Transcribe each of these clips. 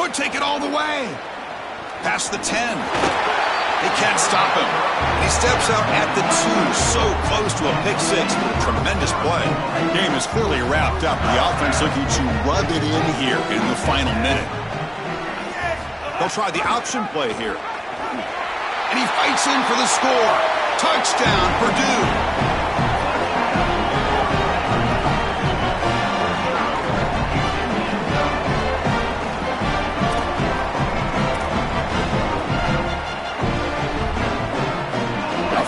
Could take it all the way. Past the 10. They can't stop him. He steps out at the 2, so close to a pick 6. Tremendous play. Game is clearly wrapped up. The offense looking to rub it in here in the final minute. They'll try the option play here. And he fights in for the score. Touchdown, Purdue.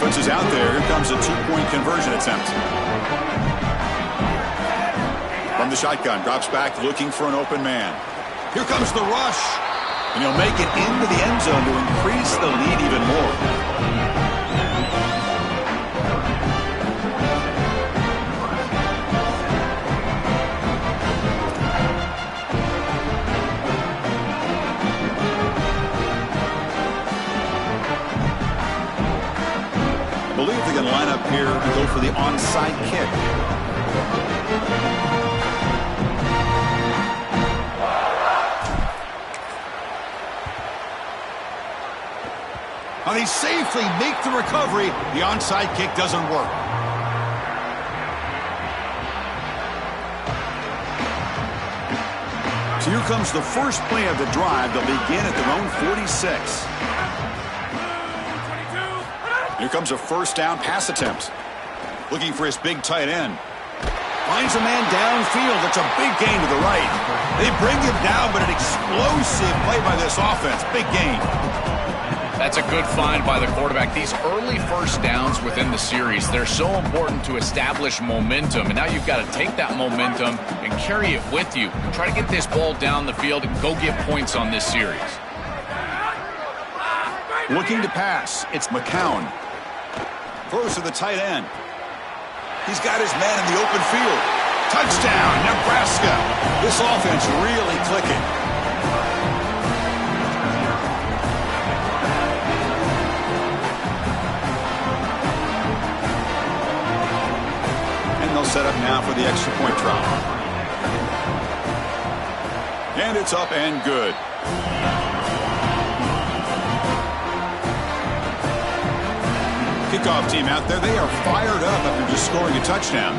Offense is out there. Here comes a 2-point conversion attempt. From the shotgun, drops back looking for an open man. Here comes the rush. And he'll make it into the end zone to increase the lead even more. I believe they can line up here and go for the onside kick. Now they safely make the recovery. The onside kick doesn't work. So here comes the first play of the drive. They'll begin at their own 46. Here comes a first down pass attempt. Looking for his big tight end. Finds a man downfield. It's a big gain to the right. They bring him down, but an explosive play by this offense. Big gain. That's a good find by the quarterback. These early first downs within the series, they're so important to establish momentum. And now you've got to take that momentum and carry it with you. Try to get this ball down the field and go get points on this series. Looking to pass. It's McCown. Throws to the tight end. He's got his man in the open field. Touchdown, Nebraska. This offense really clicking. And they'll set up now for the extra point try. And it's up and good. Kickoff team out there. They are fired up after just scoring a touchdown.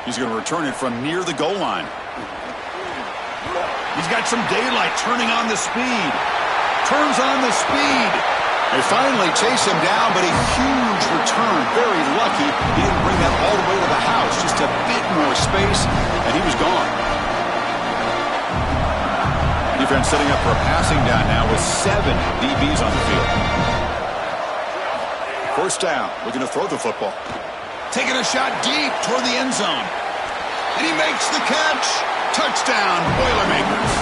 He's going to return it from near the goal line. He's got some daylight turning on the speed. Turns on the speed. They finally chase him down, but a huge return. Very lucky he didn't bring that all the way to the house. Just a bit more space, and he was gone. Defense setting up for a passing down now with 7 DBs on the field. First down, looking to throw the football. Taking a shot deep toward the end zone. And he makes the catch. Touchdown, Boilermakers.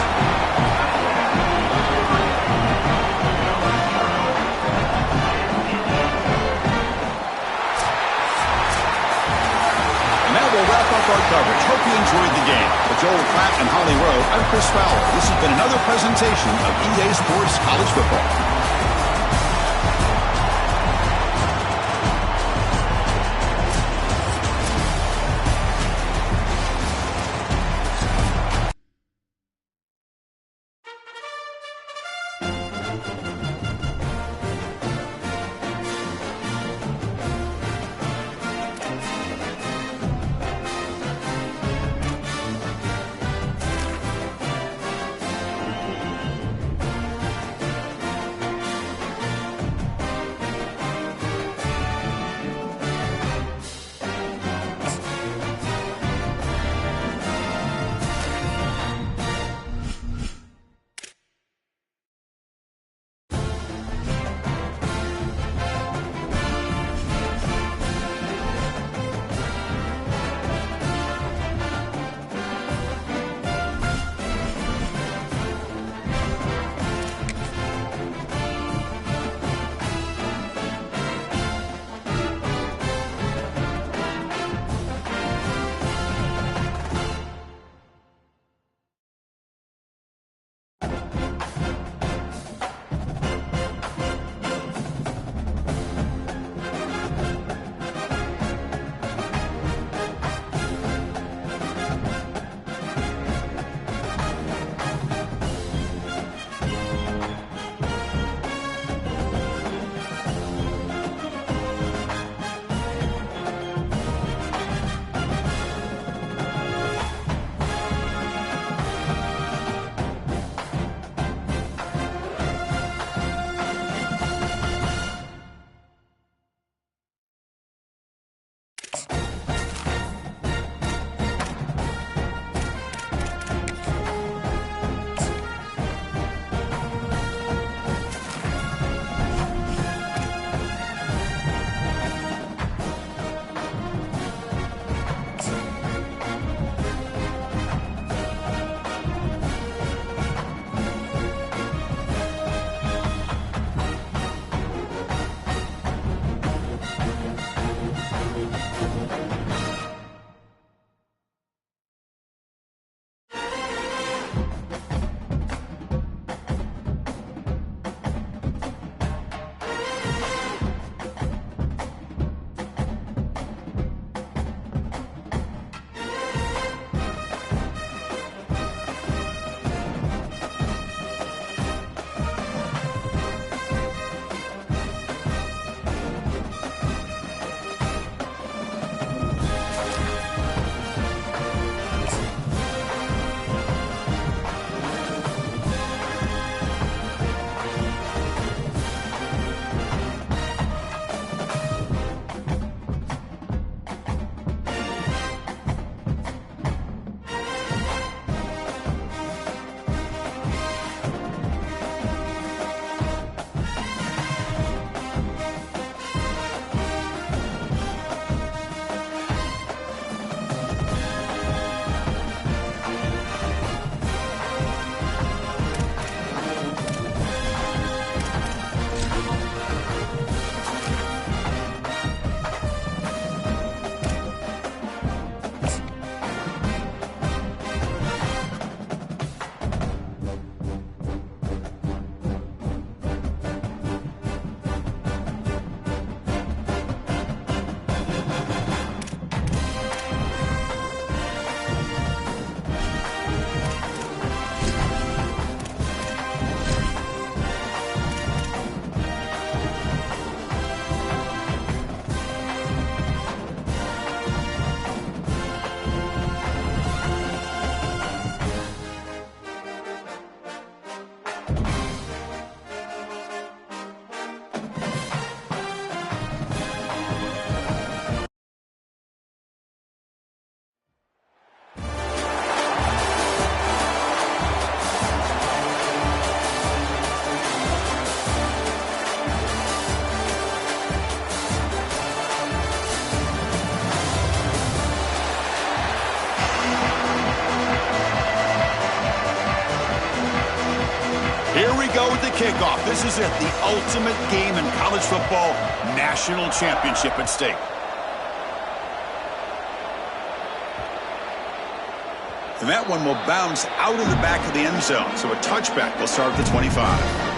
And that will wrap up our coverage. Hope you enjoyed the game. For Joel Pratt and Holly Rowe, I'm Chris Fowler. This has been another presentation of EA Sports College Football. we go with the kickoff. This is it, the ultimate game in college football, national championship at stake. And that one will bounce out of the back of the end zone, so a touchback will start at the 25.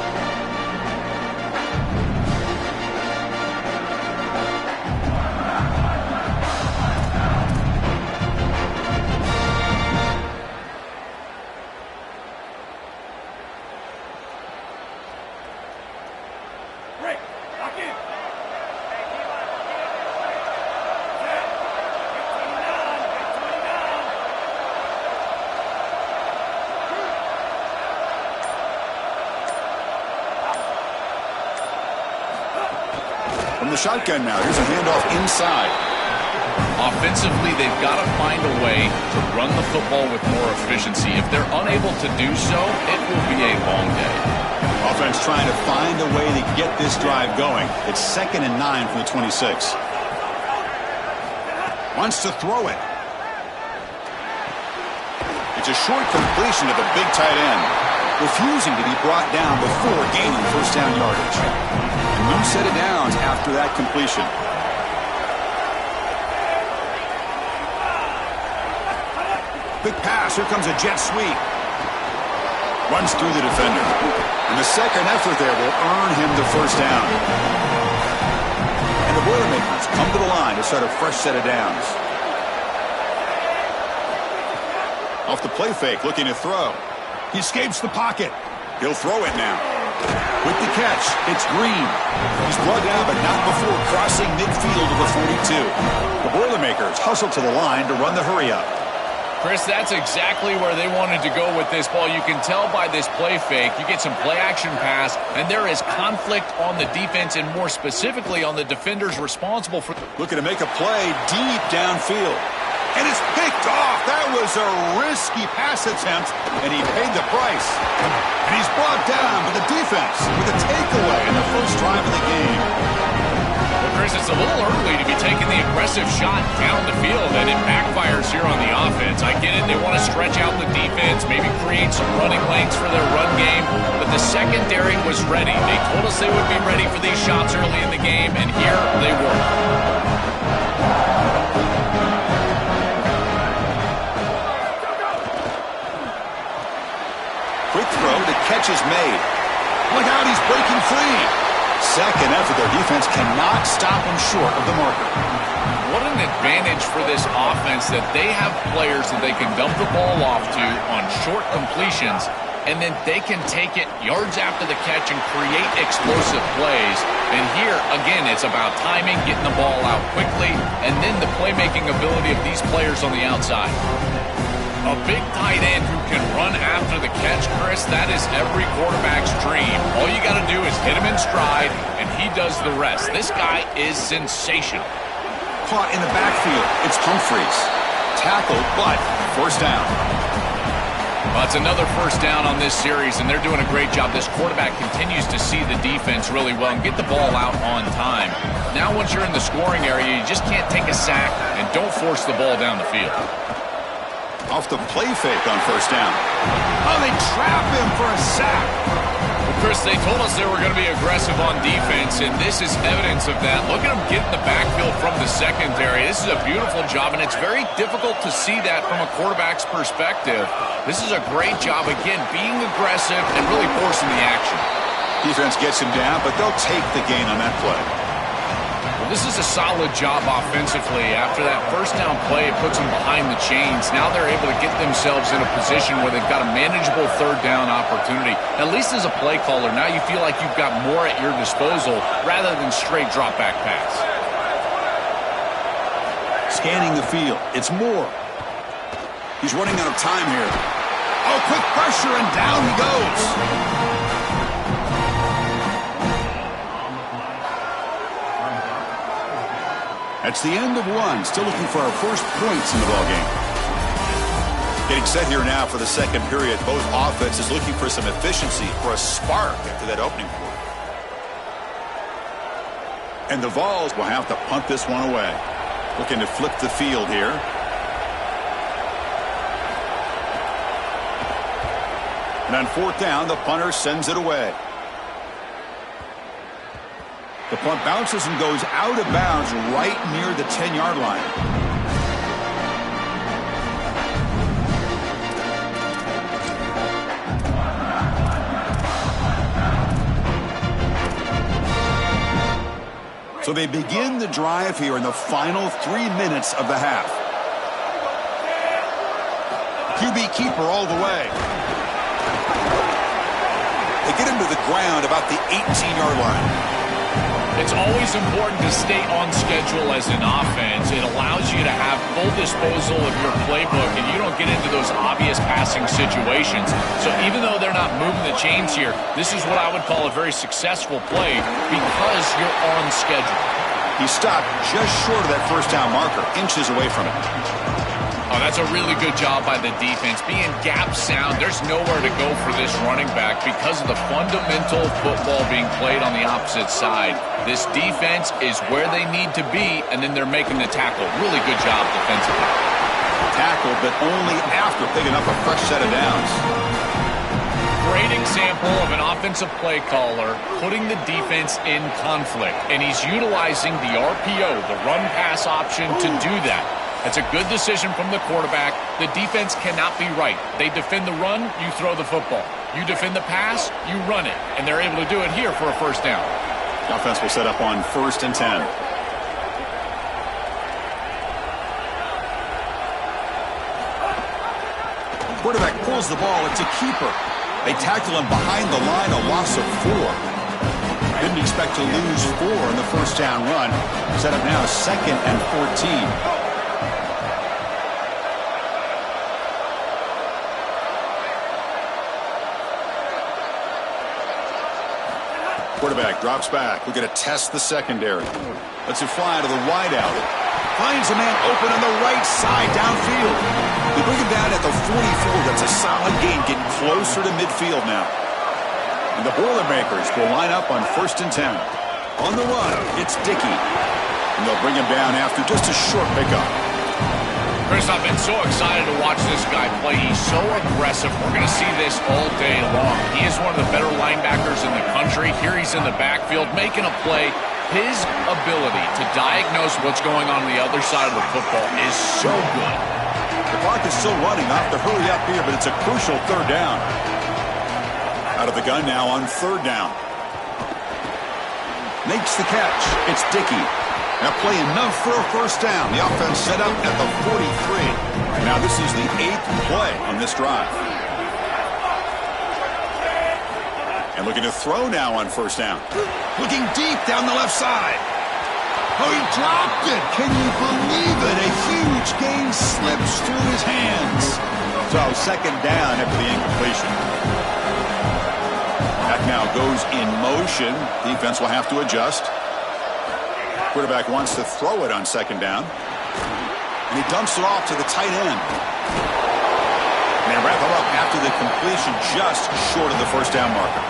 From the shotgun now, here's a handoff inside. Offensively, they've got to find a way to run the football with more efficiency. If they're unable to do so, it will be a long day. Offense trying to find a way to get this drive going. It's 2nd and 9 from the 26. Wants to throw it. It's a short completion to the big tight end, refusing to be brought down before gaining first down yardage. A new set of downs after that completion. Big pass. Here comes a jet sweep. Runs through the defender. And the second effort there will earn him the first down. And the Boilermakers come to the line to start a fresh set of downs. Off the play fake, looking to throw. He escapes the pocket. He'll throw it now. With the catch, it's Green. He's brought down, but not before crossing midfield to the 42. The Boilermakers hustle to the line to run the hurry-up. Chris, that's exactly where they wanted to go with this ball. You can tell by this play fake. You get some play-action pass, and there is conflict on the defense, and more specifically on the defenders responsible for... Looking to make a play deep downfield. And it's picked off. That was a risky pass attempt, and he paid the price. And he's brought down by the defense with a takeaway in the first drive of the game. Well, Chris, it's a little early to be taking the aggressive shot down the field, and it backfires here on the offense. I get it. They want to stretch out the defense, maybe create some running lanes for their run game, but the secondary was ready. They told us they would be ready for these shots early in the game, and here they were. Quick throw, the catch is made. Look out, he's breaking free. Second effort, their defense cannot stop him short of the marker. What an advantage for this offense that they have players that they can dump the ball off to on short completions, and then they can take it yards after the catch and create explosive plays. And here, again, it's about timing, getting the ball out quickly, and then the playmaking ability of these players on the outside. A big tight end who can run after the catch, Chris, that is every quarterback's dream. All you got to do is hit him in stride, and he does the rest. This guy is sensational. Caught in the backfield. It's Humphreys. Tackled, but first down. Well, it's another first down on this series, and they're doing a great job. This quarterback continues to see the defense really well and get the ball out on time. Now, once you're in the scoring area, you just can't take a sack, and don't force the ball down the field. Off the play fake on first down. Oh, they trap him for a sack. Well, Chris, they told us they were going to be aggressive on defense, and this is evidence of that. Look at them get in the backfield from the secondary. This is a beautiful job, and it's very difficult to see that from a quarterback's perspective. This is a great job, again, being aggressive and really forcing the action. Defense gets him down, but they'll take the gain on that play. Well, this is a solid job offensively. After that first down play, it puts them behind the chains. Now they're able to get themselves in a position where they've got a manageable third down opportunity. At least as a play caller, now you feel like you've got more at your disposal rather than straight drop back pass. Scanning the field. It's Moore. He's running out of time here. Oh, quick pressure, and down he goes. That's the end of one. Still looking for our first points in the ballgame. Getting set here now for the second period. Both offenses looking for some efficiency, for a spark after that opening quarter. And the Vols will have to punt this one away. Looking to flip the field here. And on fourth down, the punter sends it away. The punt bounces and goes out of bounds right near the 10-yard line. So they begin the drive here in the final 3 minutes of the half. QB keeper all the way. They get him to the ground about the 18-yard line. It's always important to stay on schedule as an offense. It allows you to have full disposal of your playbook, and you don't get into those obvious passing situations. So even though they're not moving the chains here, this is what I would call a very successful play because you're on schedule. He stopped just short of that first down marker, inches away from it. Oh, that's a really good job by the defense. Being gap sound, there's nowhere to go for this running back because of the fundamental football being played on the opposite side. This defense is where they need to be, and then they're making the tackle. Really good job defensively. Tackled, but only after picking up a fresh set of downs. Great example of an offensive play caller putting the defense in conflict, and he's utilizing the RPO, the run-pass option, to do that. That's a good decision from the quarterback. The defense cannot be right. They defend the run, you throw the football. You defend the pass, you run it. And they're able to do it here for a first down. The offense will set up on 1st and 10. Quarterback pulls the ball. It's a keeper. They tackle him behind the line, a loss of 4. Didn't expect to lose 4 in the first down run. Set up now 2nd and 14. Quarterback drops back. We're going to test the secondary. Lets it fly to the wideout. Finds a man open on the right side downfield. They bring him down at the 44. That's a solid gain, getting closer to midfield now. And the Boilermakers will line up on 1st and 10. On the run, it's Dickey. And they'll bring him down after just a short pickup. Chris, I've been so excited to watch this guy play. He's so aggressive. We're going to see this all day long. He is one of the better linebackers in the country. Here he's in the backfield making a play. His ability to diagnose what's going on the other side of the football is so good. The clock is still running. Off to hurry up here, but it's a crucial 3rd down. Out of the gun now on 3rd down. Makes the catch. It's Dickey. That play enough for a first down. The offense set up at the 43. And now this is the 8th play on this drive. And looking to throw now on 1st down. Looking deep down the left side. Oh, he dropped it. Can you believe it? A huge gain slips through his hands. So 2nd down after the incompletion. That now goes in motion. Defense will have to adjust. Quarterback wants to throw it on 2nd down. And he dumps it off to the tight end. And they wrap him up after the completion just short of the first down marker.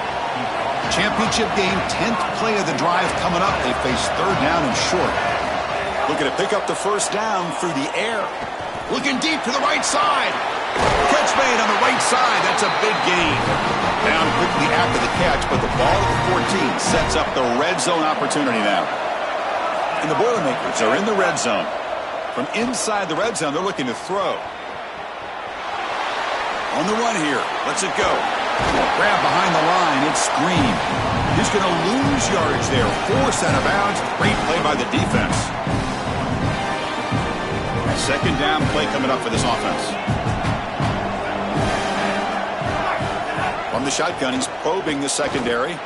Championship game, 10th play of the drive coming up. They face 3rd down and short. Looking to pick up the first down through the air. Looking deep to the right side. Catch made on the right side. That's a big gain. Down quickly after the catch, but the ball at the 14 sets up the red zone opportunity now. And the Boilermakers are in the red zone. From inside the red zone, they're looking to throw. On the run here. Lets it go. Grab behind the line. It's Green. He's going to lose yardage there. Forced out of bounds. Great play by the defense. A 2nd down play coming up for this offense. From the shotgun, he's probing the secondary.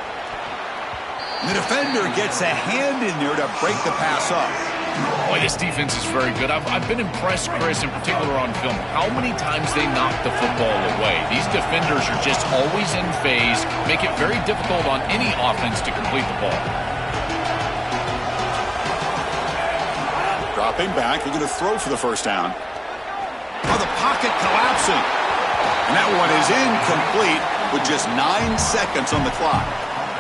The defender gets a hand in there to break the pass up. Boy, this defense is very good. I've been impressed, Chris, in particular on film, how many times they knock the football away. These defenders are just always in phase, make it very difficult on any offense to complete the ball. Dropping back, looking to throw for the first down. Oh, the pocket collapsing. And that one is incomplete with just 9 seconds on the clock.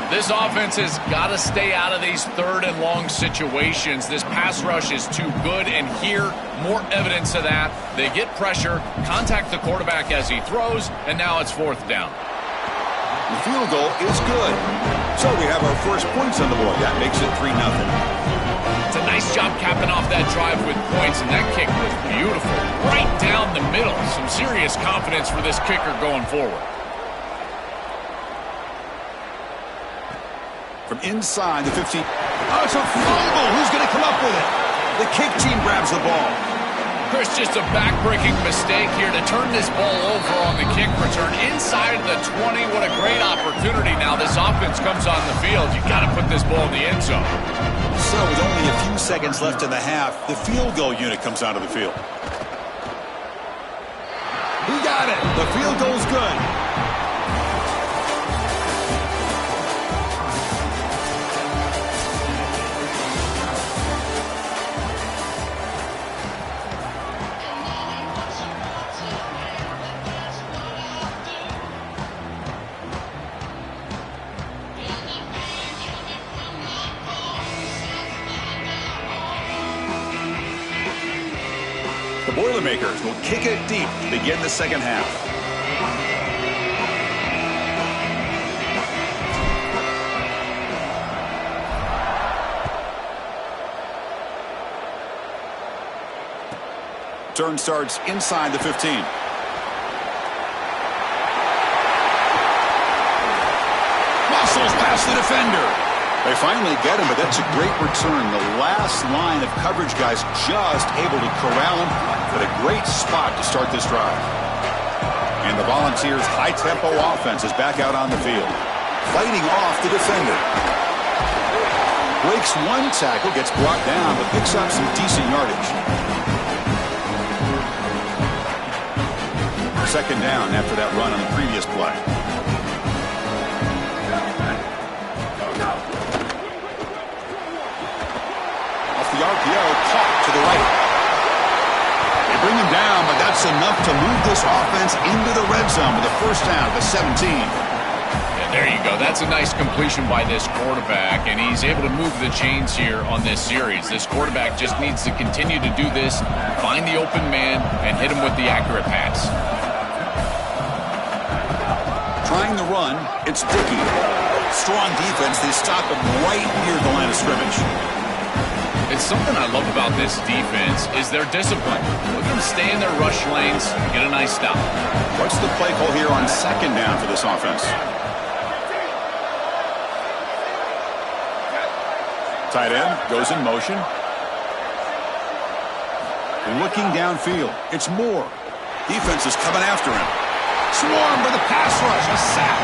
This offense has got to stay out of these 3rd and long situations. This pass rush is too good, and here, more evidence of that. They get pressure, contact the quarterback as he throws, and now it's 4th down. The field goal is good. So we have our first points on the board. That makes it 3-0. It's a nice job capping off that drive with points, and that kick was beautiful. Right down the middle. Some serious confidence for this kicker going forward. From inside the 15. Oh, it's a fumble. Who's going to come up with it? The kick team grabs the ball. Chris, just a back-breaking mistake here to turn this ball over on the kick return inside the 20. What a great opportunity now. This offense comes on the field. You've got to put this ball in the end zone. So with only a few seconds left in the half, the field goal unit comes onto the field. He got it. The field goal's good. The Boilermakers will kick it deep to begin the second half. Turn starts inside the 15. Muscles past the defender. They finally get him, but that's a great return. The last line of coverage guys just able to corral him, but a great spot to start this drive. And the Volunteers' high-tempo offense is back out on the field. Fighting off the defender. Breaks one tackle, gets brought down, but picks up some decent yardage. Second down after that run on the previous play. The RPO caught to the right. They bring him down, but that's enough to move this offense into the red zone with a first down at the 17. And there you go. That's a nice completion by this quarterback, and he's able to move the chains here on this series. This quarterback just needs to continue to do this, find the open man, and hit him with the accurate pass. Trying the run, it's Dickey. Strong defense. They stop him right near the line of scrimmage. It's something I love about this defense is their discipline. Look at them stay in their rush lanes, get a nice stop. What's the play call here on second down for this offense? Tight end goes in motion. Looking downfield. It's Moore. Defense is coming after him. Swarm for the pass rush. A sack.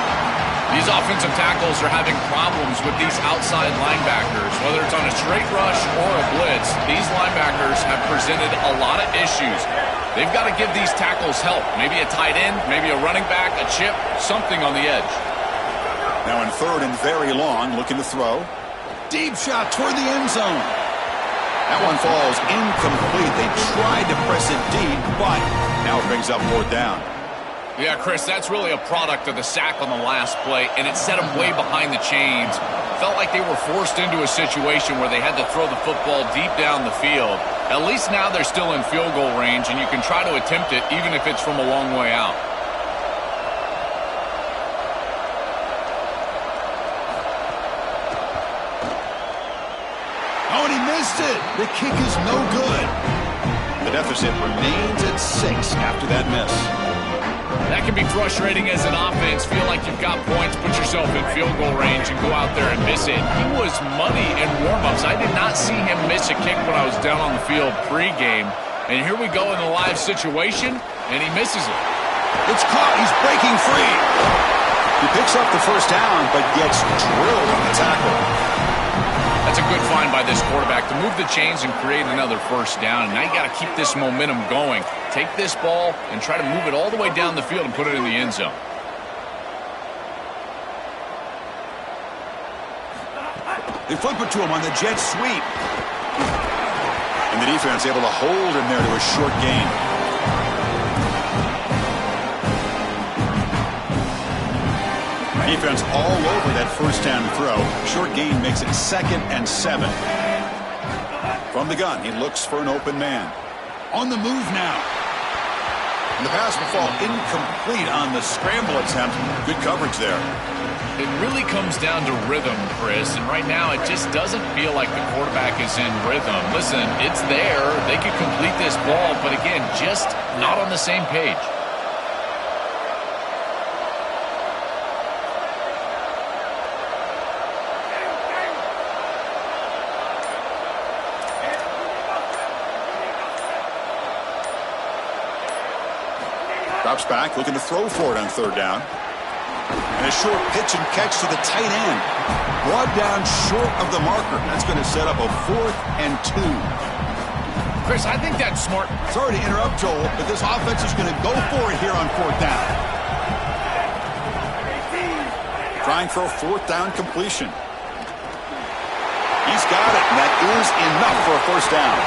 These offensive tackles are having problems with these outside linebackers. Whether it's on a straight rush or a blitz, these linebackers have presented a lot of issues. They've got to give these tackles help. Maybe a tight end, maybe a running back, a chip, something on the edge. Now in third and very long, looking to throw. Deep shot toward the end zone. That one falls incomplete. They tried to press it deep, but now it brings up fourth down. Yeah, Chris, that's really a product of the sack on the last play, and it set them way behind the chains. Felt like they were forced into a situation where they had to throw the football deep down the field. At least now they're still in field goal range, and you can try to attempt it even if it's from a long way out. Oh, and he missed it. The kick is no good. The deficit remains at 6 after that miss. That can be frustrating as an offense. Feel like you've got points, put yourself in field goal range, and go out there and miss it. He was money in warm-ups. I did not see him miss a kick when I was down on the field pregame. And here we go in the live situation, and he misses it. It's caught. He's breaking free. He picks up the first down, but gets drilled on the tackle. That's a good find by this quarterback to move the chains and create another first down. And now you got to keep this momentum going. Take this ball and try to move it all the way down the field and put it in the end zone. They flip it to him on the jet sweep. And the defense able to hold him there to a short gain. Defense all over that first down throw. Short gain makes it 2nd and 7. From the gun, he looks for an open man. On the move now. And the pass will fall incomplete on the scramble attempt. Good coverage there. It really comes down to rhythm, Chris, and right now it just doesn't feel like the quarterback is in rhythm. Listen, it's there. They could complete this ball, but again, just not on the same page. Drops back, looking to throw for it on third down. And a short pitch and catch to the tight end. Brought down short of the marker. That's going to set up a 4th and 2. Chris, I think that's smart. Sorry to interrupt, Joel, but this offense is going to go for it here on 4th down. Trying for a 4th down completion. He's got it, and that is enough for a 1st down.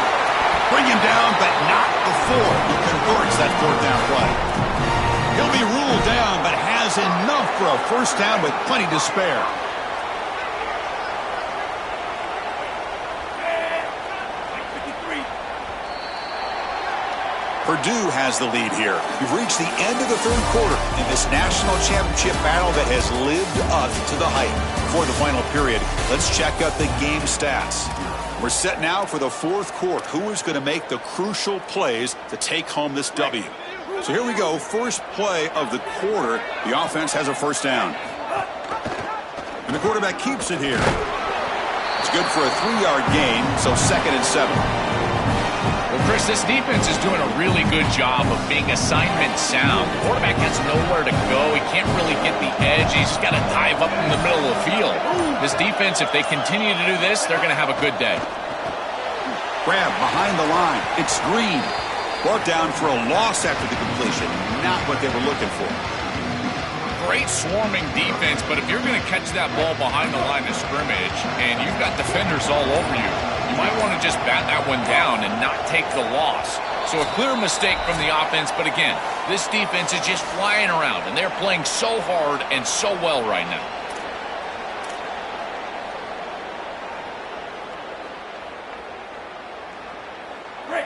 Bring him down, but not before he converts that 4th down play. He'll be ruled down, but has enough for a 1st down with plenty to spare. Purdue has the lead here. We've reached the end of the 3rd quarter in this national championship battle that has lived up to the hype. Before the final period, let's check out the game stats. We're set now for the 4th quarter. Who is going to make the crucial plays to take home this W? So here we go. First play of the quarter. The offense has a 1st down. And the quarterback keeps it here. It's good for a 3-yard gain, so 2nd and 7. Well, Chris, this defense is doing a really good job of being assignment sound. The quarterback has nowhere to go. He can't really get the edge. He's just got to dive up in the middle of the field. This defense, if they continue to do this, they're going to have a good day. Grab behind the line. It's Green. Brought down for a loss after the completion. Not what they were looking for. Great swarming defense, but if you're going to catch that ball behind the line of scrimmage and you've got defenders all over you, you might want to just bat that one down and not take the loss. So a clear mistake from the offense, but again, this defense is just flying around, and they're playing so hard and so well right now.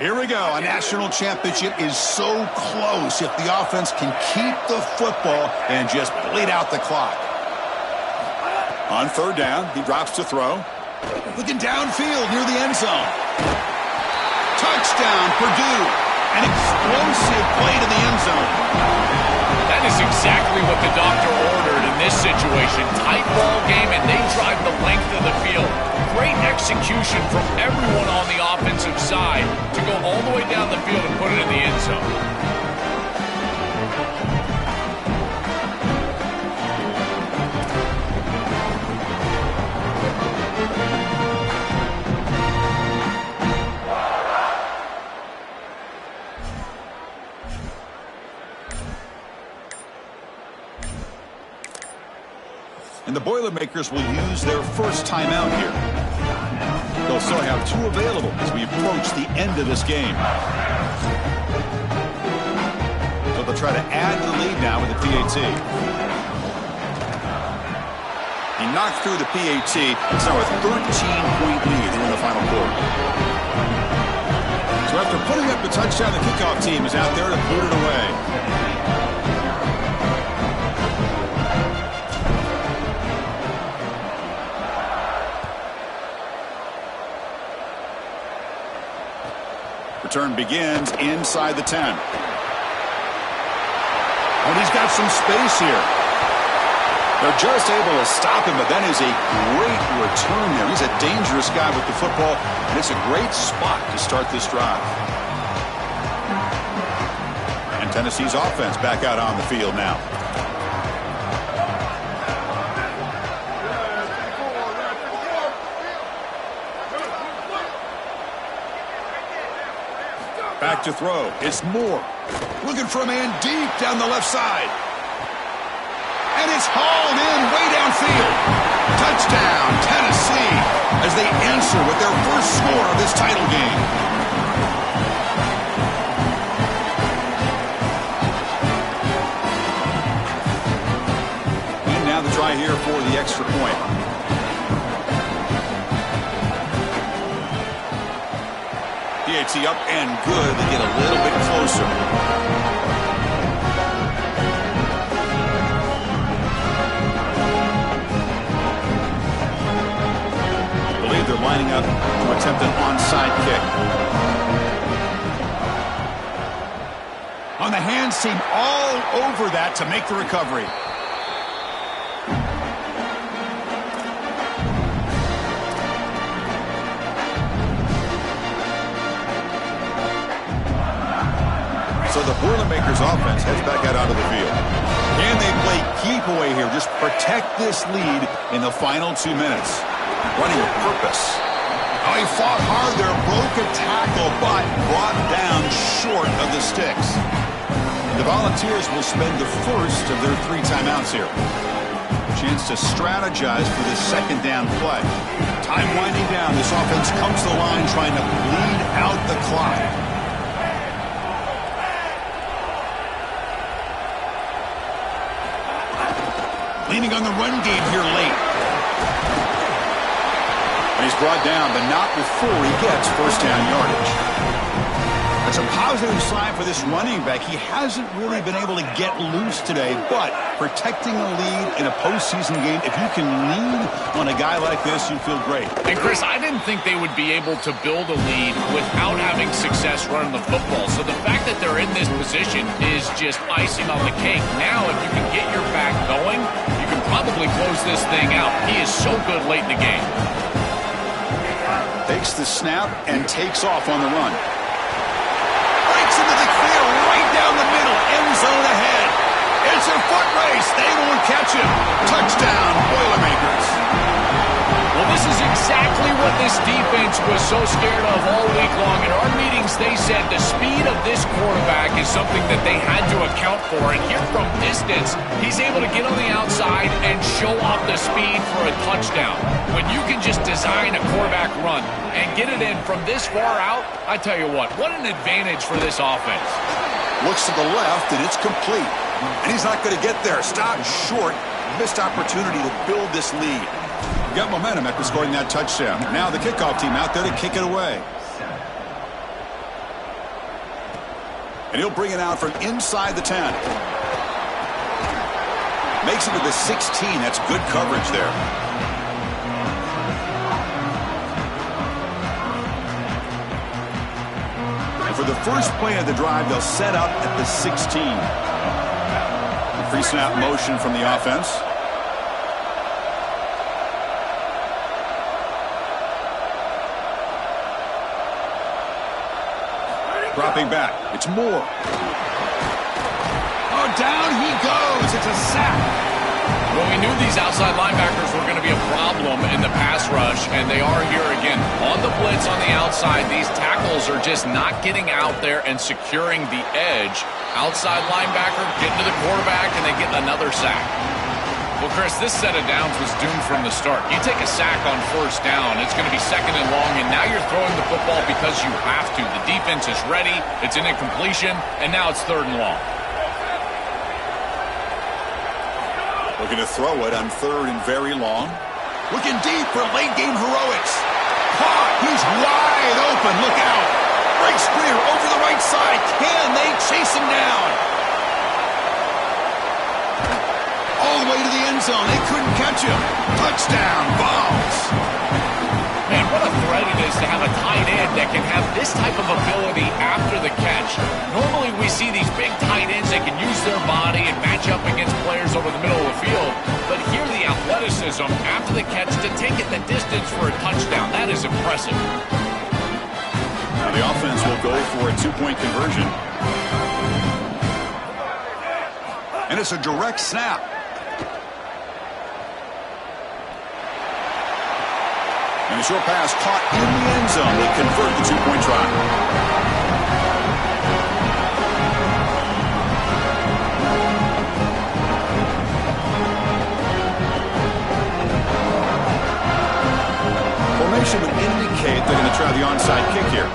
Here we go. A national championship is so close if the offense can keep the football and just bleed out the clock. On 3rd down, he drops to throw. Looking downfield near the end zone. Touchdown, Purdue. An explosive play to the end zone. That is exactly what the doctor ordered in this situation. Tight ball game, and they drive the length of the field. Great execution from everyone on the offensive side to go all the way down the field and put it in the end zone. And the Boilermakers will use their first timeout here. They'll still have 2 available as we approach the end of this game. So they'll try to add to the lead now with the PAT. He knocked through the PAT. It's now a 13-point lead in the final quarter. So after putting up the touchdown, the kickoff team is out there to put it away. Return begins inside the 10. And he's got some space here. They're just able to stop him, but that is a great return there. He's a dangerous guy with the football, and it's a great spot to start this drive. And Tennessee's offense back out on the field now. Back to throw. It's Moore. Looking for a man deep down the left side. And it's hauled in way downfield. Touchdown, Tennessee, as they answer with their first score of this title game. And now the try here for the extra point. PAT up and good. They get a little bit closer. On the hands team, all over that to make the recovery. So the Boilermakers offense heads back out onto the field. Can they play keep away here? Just protect this lead in the final 2 minutes. Running with purpose. Oh, he fought hard there, broke a tackle, but brought down short of the sticks. The Volunteers will spend the first of their 3 timeouts here. Chance to strategize for this second down play. Time winding down. This offense comes to the line trying to bleed out the clock. Leaning on the run game here late. And he's brought down, but not before he gets first down yardage. That's a positive sign for this running back. He hasn't really been able to get loose today, but protecting a lead in a postseason game, if you can lean on a guy like this, you feel great. And Chris, I didn't think they would be able to build a lead without having success running the football. So the fact that they're in this position is just icing on the cake. Now, if you can get your back going, you can probably close this thing out. He is so good late in the game. Takes the snap and takes off on the run. Into the clear, right down the middle, end zone ahead. It's a foot race. They won't catch him. Touchdown, Boilermakers. Well, this is exactly what this defense was so scared of all week long. In our meetings, they said the speed of this quarterback is something that they had to account for. And here from distance, he's able to get on the outside and show off the speed for a touchdown. When you can just design a quarterback run and get it in from this far out, I tell you what an advantage for this offense. Looks to the left, and it's complete. And he's not going to get there. Stopped short. Missed opportunity to build this lead. Got momentum after scoring that touchdown. Now the kickoff team out there to kick it away. And he'll bring it out from inside the 10. Makes it to the 16. That's good coverage there. And for the first play of the drive, they'll set up at the 16. The pre-snap motion from the offense. Dropping back. It's Moore. Oh, down he goes. It's a sack. Well, we knew these outside linebackers were going to be a problem in the pass rush, and they are here again. On the blitz on the outside, these tackles are just not getting out there and securing the edge. Outside linebacker getting to the quarterback, and they get another sack. Well, Chris, this set of downs was doomed from the start. You take a sack on first down, it's going to be second and long, and now you're throwing the football because you have to. The defense is ready, it's an incompletion, and now it's third and long. Looking to throw it on third and very long. Looking deep for late-game heroics. Caught. He's wide open. Look out. Breaks clear over the right side. Can they chase him down? All the way to the end zone. They couldn't catch him. Touchdown, Vols. Man, what a threat it is to have a tight end that can have this type of ability after the catch. Normally we see these big tight ends that can use their body and match up against players over the middle of the field. But here the athleticism after the catch to take it the distance for a touchdown. That is impressive. Now the offense will go for a two-point conversion. And it's a direct snap. And a short pass caught in the end zone. They convert the two-point try. Formation would indicate they're going to try the onside kick here.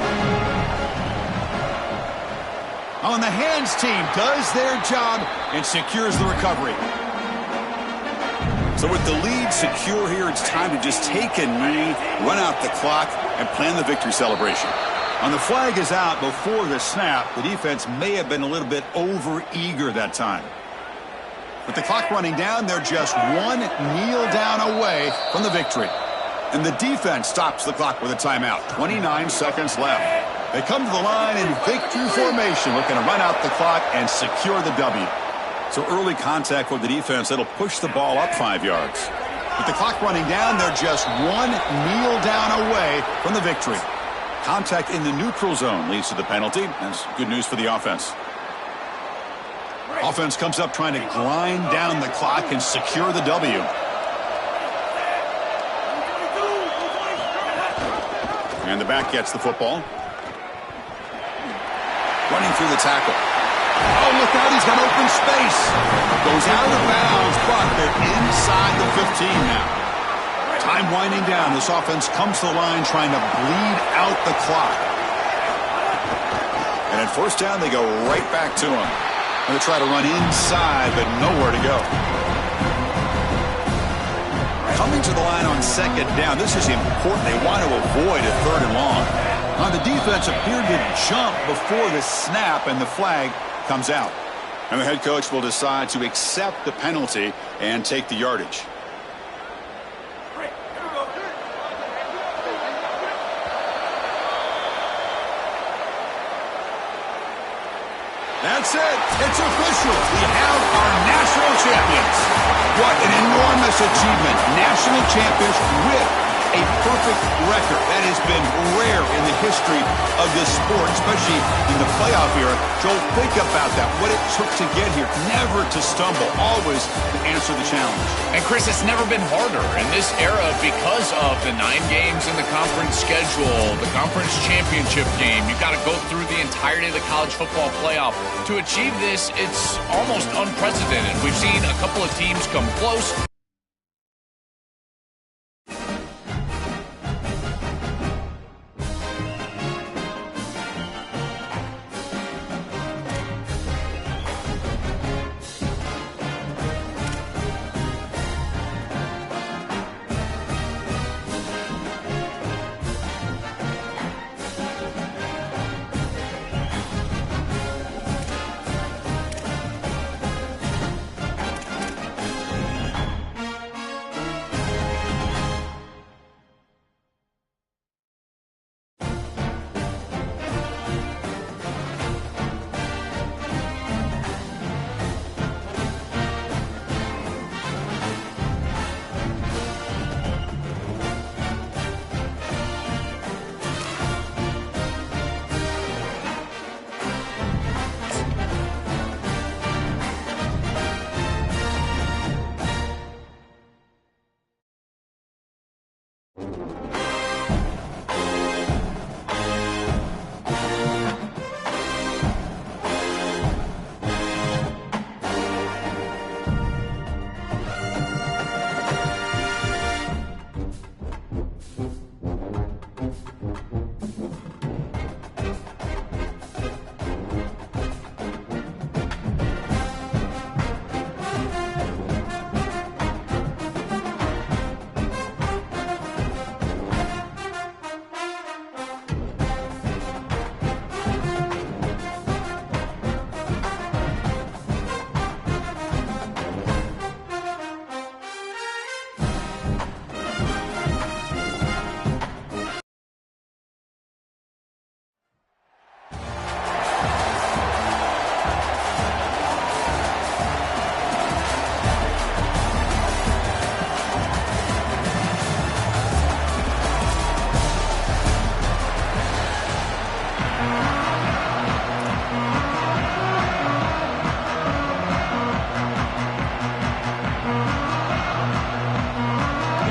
On the hands team does their job and secures the recovery. So with the lead secure here, it's time to just take a knee, run out the clock, and plan the victory celebration. On the flag is out before the snap. The defense may have been a little bit over-eager that time. With the clock running down, they're just one kneel down away from the victory. And the defense stops the clock with a timeout. 29 seconds left. They come to the line in victory formation, looking to run out the clock and secure the W. So early contact for the defense, that'll push the ball up 5 yards. With the clock running down, they're just one kneel down away from the victory. Contact in the neutral zone leads to the penalty. That's good news for the offense. Offense comes up trying to grind down the clock and secure the W. And the back gets the football. Running through the tackle. Oh, look out, he's got open space. Goes out of bounds, but they're inside the 15 now. Time winding down. This offense comes to the line trying to bleed out the clock. And at first down, they go right back to him. Going to try to run inside, but nowhere to go. Coming to the line on second down, this is important. They want to avoid a 3rd and long. The defense appeared to jump before the snap, and the flag comes out. And the head coach will decide to accept the penalty and take the yardage. That's it. It's official. We have our national champions. What an enormous achievement. National champions with a perfect record. That has been rare in the history of this sport, especially in the playoff era. Joel, think about that. What it took to get here. Never to stumble. Always to answer the challenge. And Chris, it's never been harder in this era because of the 9 games in the conference schedule, the conference championship game. You've got to go through the entirety of the college football playoff. To achieve this, it's almost unprecedented. We've seen a couple of teams come close.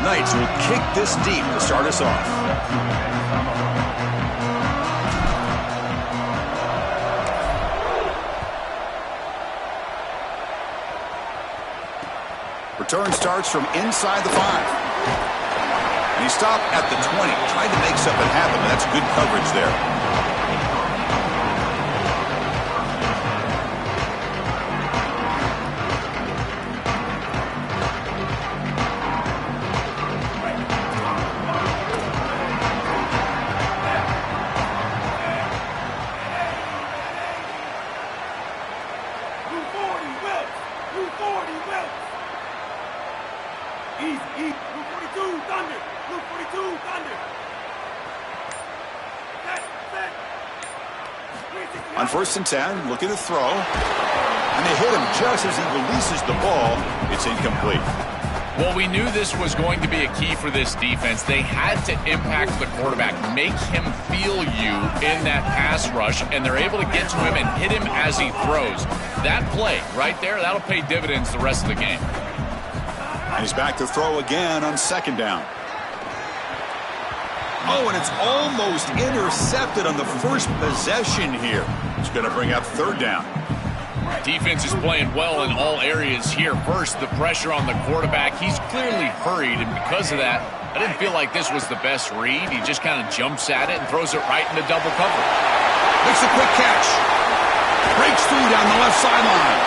Knights will kick this deep to start us off. Return starts from inside the 5. And he stopped at the 20. Tried to make something happen, but that's good coverage there. On 1st and 10, looking to throw. And they hit him just as he releases the ball. It's incomplete. Well, we knew this was going to be a key for this defense. They had to impact the quarterback, make him feel you in that pass rush, and they're able to get to him and hit him as he throws. That play right there, that'll pay dividends the rest of the game. And he's back to throw again on 2nd down. Oh, and it's almost intercepted on the first possession here. It's going to bring up 3rd down. Defense is playing well in all areas here. First, the pressure on the quarterback. He's clearly hurried, and because of that, I didn't feel like this was the best read. He just kind of jumps at it and throws it right into double cover. Makes a quick catch. Breaks through down the left sideline.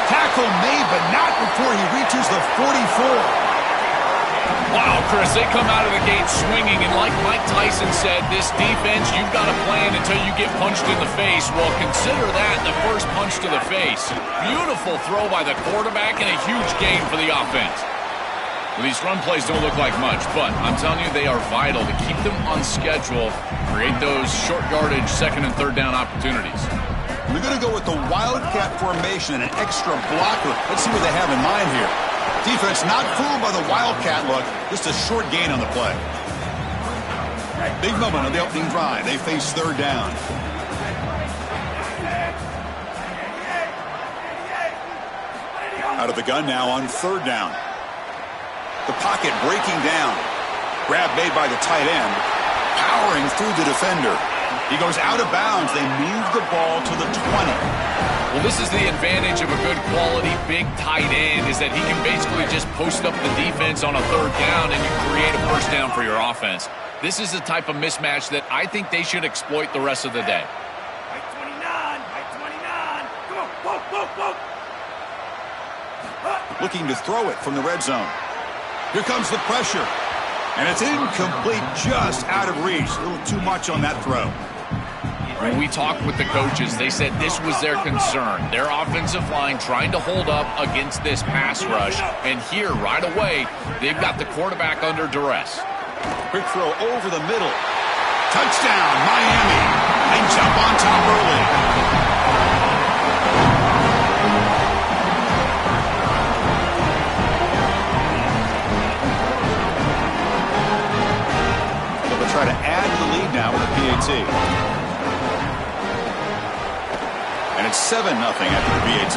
Tackle made, but not before he reaches the 44. Wow, Chris, they come out of the gate swinging, and like Mike Tyson said, this defense, you've got to plan until you get punched in the face. Well, consider that the first punch to the face. Beautiful throw by the quarterback and a huge gain for the offense. Well, these run plays don't look like much, but I'm telling you, they are vital to keep them on schedule, create those short yardage 2nd and 3rd down opportunities. We're going to go with the Wildcat formation and an extra blocker. Let's see what they have in mind here. Defense not fooled by the Wildcat look. Just a short gain on the play. Big moment on the opening drive. They face 3rd down. Out of the gun now on 3rd down. The pocket breaking down. Grab made by the tight end. Powering through the defender. He goes out of bounds. They move the ball to the 20. Well, this is the advantage of a good quality big tight end, is that he can basically just post up the defense on a 3rd down and you create a 1st down for your offense. This is the type of mismatch that I think they should exploit the rest of the day. Right 29, right 29. Come on, whoa. Looking to throw it from the red zone. Here comes the pressure. And it's incomplete, just out of reach. A little too much on that throw. When we talked with the coaches, they said this was their concern. Their offensive line trying to hold up against this pass rush. And here, right away, they've got the quarterback under duress. Quick throw over the middle. Touchdown, Miami. They jump on top early. They'll try to add the lead now with a PAT. And it's 7-0 after the BAT.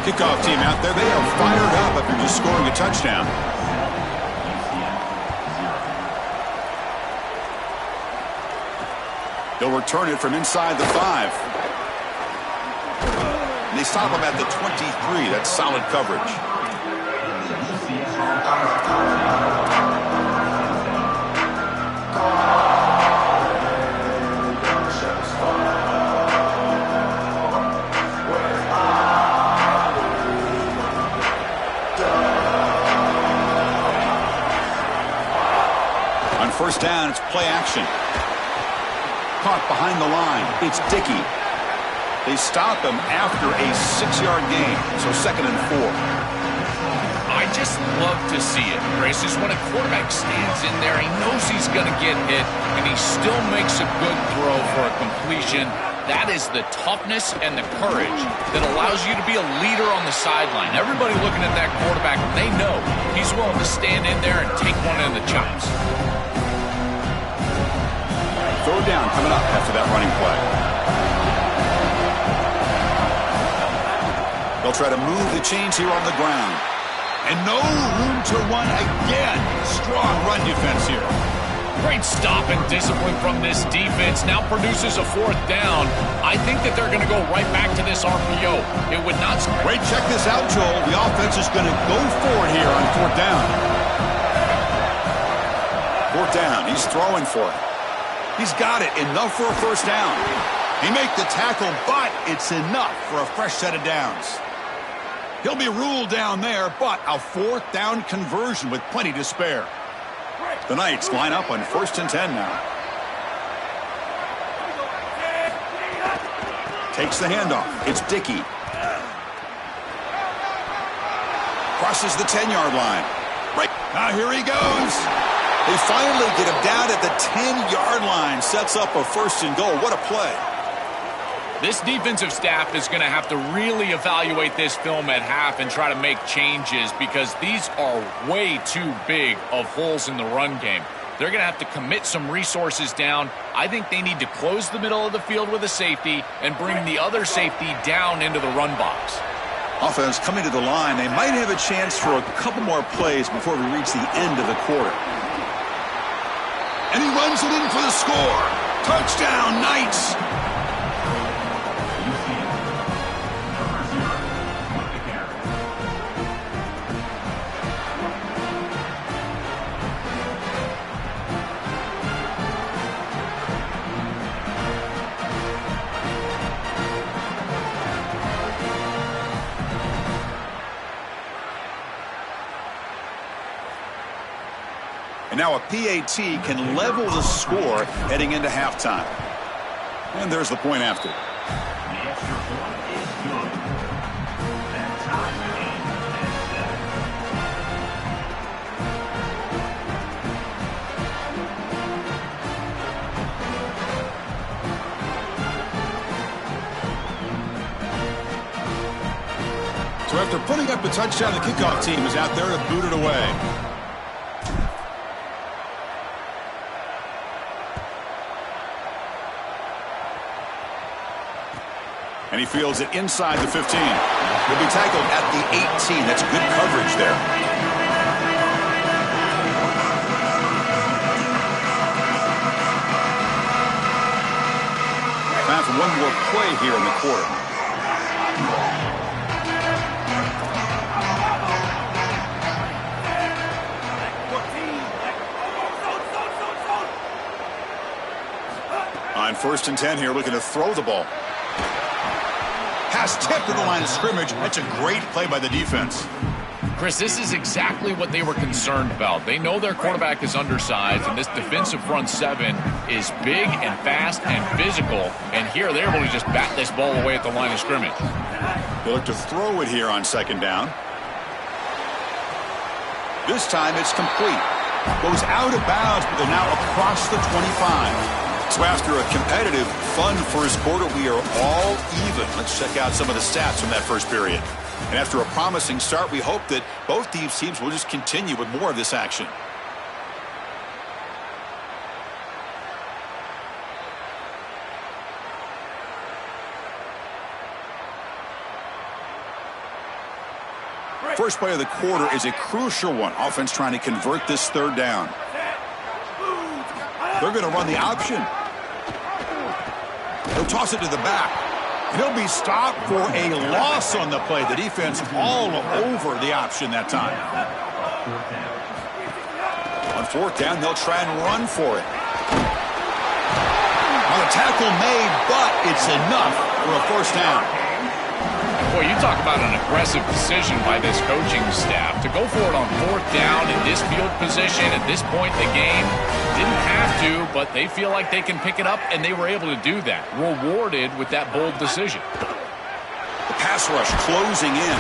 Kickoff team out there. They are fired up after just scoring a touchdown. They'll return it from inside the 5. And they stop him at the 23. That's solid coverage. On 1st down, it's play action. Caught behind the line. It's Dickey. They stop him after a 6-yard gain, so 2nd and 4. I just love to see it, Grace. Is when a quarterback stands in there, he knows he's going to get hit, and he still makes a good throw for a completion. That is the toughness and the courage that allows you to be a leader on the sideline. Everybody looking at that quarterback, they know he's willing to stand in there and take one in the chops. Throw down coming up after that running play. They'll try to move the chains here on the ground. And no room to run again. Strong run defense here. Great stop and discipline from this defense. Now produces a 4th down. I think that they're going to go right back to this RPO. It would not... Great, check this out, Joel. The offense is going to go for it here on 4th down. 4th down. He's throwing for it. He's got it. Enough for a 1st down. He make the tackle, but it's enough for a fresh set of downs. He'll be ruled down there, but a 4th down conversion with plenty to spare. The Knights line up on 1st and 10 now. Takes the handoff. It's Dickey. Crosses the 10-yard line. Right. Now here he goes. They finally get him down at the 10-yard line. Sets up a 1st and goal. What a play. This defensive staff is going to have to really evaluate this film at half and try to make changes because these are way too big of holes in the run game. They're going to have to commit some resources down. I think they need to close the middle of the field with a safety and bring the other safety down into the run box. Offense coming to the line. They might have a chance for a couple more plays before we reach the end of the quarter. And he runs it in for the score. Touchdown, Knights. And now a PAT can level the score heading into halftime. And there's the point after. So after putting up a touchdown, the kickoff team is out there to boot it away. And he fields it inside the 15. He'll be tackled at the 18. That's good coverage there. Time for one more play here in the quarter. On 1st and 10 here, looking to throw the ball. Pass tipped to the line of scrimmage. That's a great play by the defense. Chris, this is exactly what they were concerned about. They know their quarterback is undersized, and this defensive front seven is big and fast and physical. And here they're able to just bat this ball away at the line of scrimmage. They look to throw it here on 2nd down. This time it's complete. Goes out of bounds, but they're now across the 25. So after a competitive, fun first quarter, we are all even. Let's check out some of the stats from that first period. And after a promising start, we hope that both these teams will just continue with more of this action. First play of the quarter is a crucial one. Offense trying to convert this 3rd down. They're going to run the option. He'll toss it to the back. He'll be stopped for a loss on the play. The defense all over the option that time. On 4th down, they'll try and run for it. Well, the tackle made, but it's enough for a 1st down. Boy, you talk about an aggressive decision by this coaching staff. To go for it on 4th down in this field position at this point in the game, didn't have to, but they feel like they can pick it up, and they were able to do that. Rewarded with that bold decision. The pass rush closing in.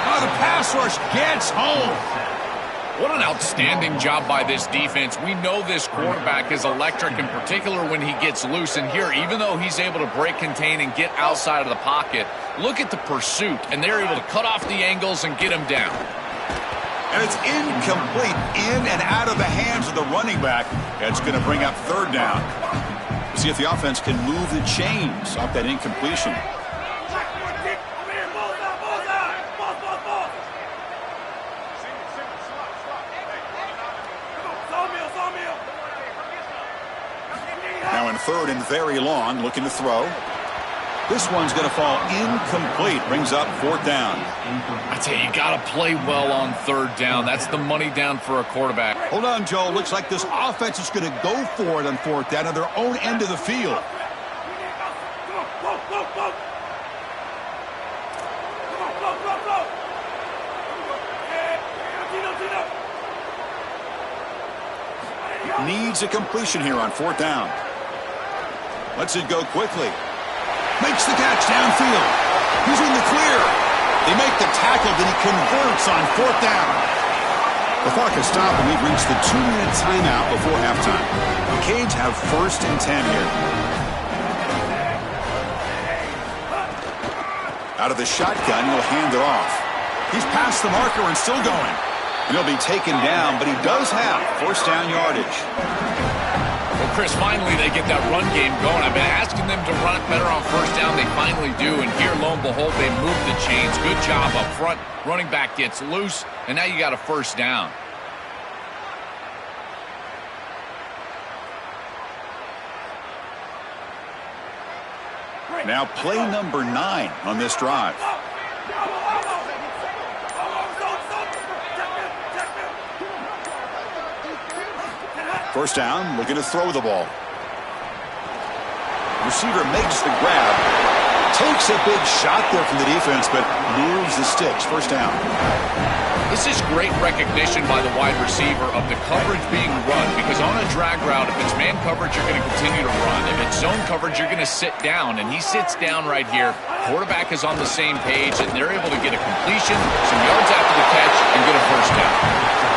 Oh, the pass rush gets home. What an outstanding job by this defense. We know this quarterback is electric, in particular when he gets loose. And here, even though he's able to break, contain, and get outside of the pocket, look at the pursuit, and they're able to cut off the angles and get him down. And it's incomplete, in and out of the hands of the running back. That's going to bring up 3rd down. We'll see if the offense can move the chains off that incompletion. Now in 3rd and very long, looking to throw. This one's going to fall incomplete. Brings up 4th down. I tell you, you got to play well on 3rd down. That's the money down for a quarterback. Hold on, Joe. Looks like this offense is going to go for it on 4th down on their own end of the field. Needs a completion here on 4th down. Lets it go quickly. Makes the catch downfield. He's in the clear. They make the tackle, then he converts on 4th down. The clock has stopped, and we've reached the 2-minute timeout before halftime. The Canes have 1st and 10 here. Out of the shotgun, he'll hand it off. He's past the marker and still going. And he'll be taken down, but he does have 1st down yardage. Well, Chris, finally they get that run game going. I've been asking them to run it better on 1st down. They finally do, and here, lo and behold, they move the chains. Good job up front. Running back gets loose, and now you got a 1st down. Now play number 9 on this drive. 1st down, looking to throw the ball. Receiver makes the grab. Takes a big shot there from the defense, but moves the sticks. 1st down. This is great recognition by the wide receiver of the coverage being run, because on a drag route, if it's man coverage, you're going to continue to run. If it's zone coverage, you're going to sit down, and he sits down right here. Quarterback is on the same page, and they're able to get a completion, some yards after the catch, and get a 1st down.